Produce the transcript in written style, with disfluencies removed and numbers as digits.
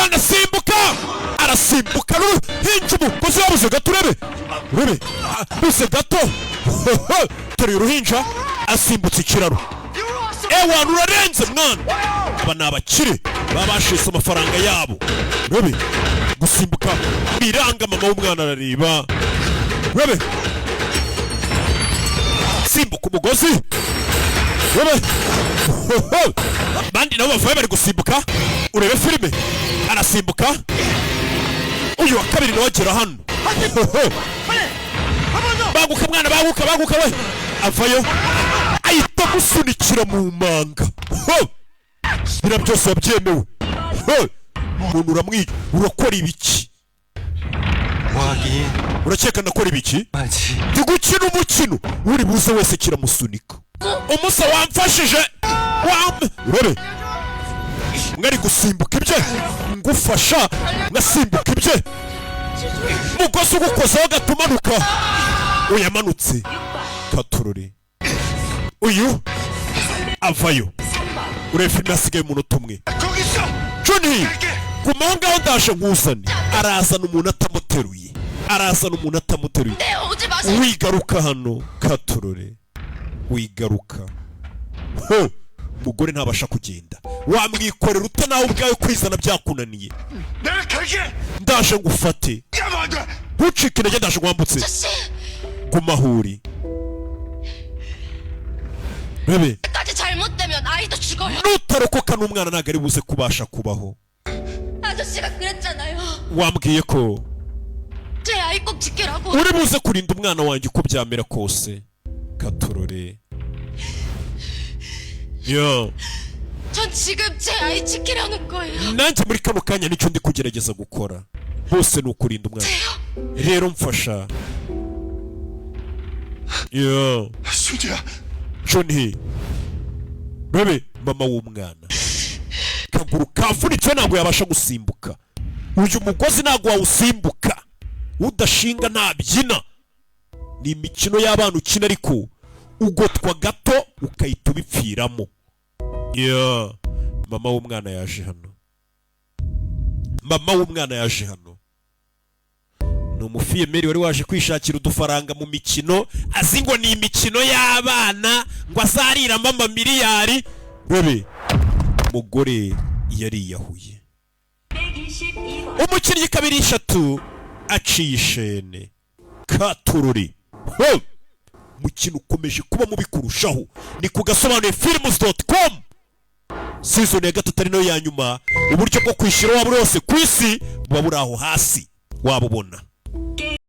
umwana asimbuka arasimbuka hinja umugozi wabuze gato urebe buze gato turi uruhinja asimbutse ikiraro ewana urarenze mwana aba ni abakire babashise amafaranga yabo urebe gusimbuka biranga mama w'umwana arareba urebe simbuka umugozi urebe bandi nabo bavuye bari gusimbuka urebe filime arasimbuka uyu wa kabiri nawe agera hano baguka mwana baguka we avayo ahita gusunikira mu manga bira byose yabyemewe umuntu uramwica urakora ibiki urakeka ndakora ibiki tugukina umukino uri buze wese kiramusunika umusa wamfashije urebe mwari gusimbuka ibye ngufasha ngasimbuka ibye umugozi ugukozaho gatumanuka uyamanutse katurore uyu avayo urebe filime hasigaye umunota umwe Johnny gumaho ngaho ndaje nkuzane arazana umuntu atamuteruye wigaruka hano katurore wigaruka umugore ntabasha kugenda wamwikorera uta nawe ubwawe kwizana byakunaniye ndaje ngufate ntucike intege ndaje ngwambutse gumahuri bebe nutarokoka n'umwana ntabwo ari buze kubasha kubaho wambwiye ko uri buze kurinda umwana wanjye uko byamera kose katurore nanjye muri kano kanya nicyo ndi kugerageza gukora bose ni ukurinda umwana rero mfasha Johnny bebe mama w'umwana kaguru kavunitse ntabwo yabasha gusimbuka uyu mugozi ntabwo wawusimbuka udashinga ntabyina ni imikino y'abana ukina ariko ugotwa gato ukahita ubipfiramo mama w'umwana yaje hano ni umufiyemeri wari waje kwishakira udufaranga mu mikino azi ngo ni imikino y'abana ngo azariramo amamiliyari bebe umugore yariyahuye umukinnyi kabiri eshatu aciye ishene katururi umukino ukomeje kuba mubi kurushaho ni ku gasobanuye films.com season ya gatatu ari nayo ya nyuma uburyo bwo kwishyura waba urose ku isi buba buri aho hasi wabubona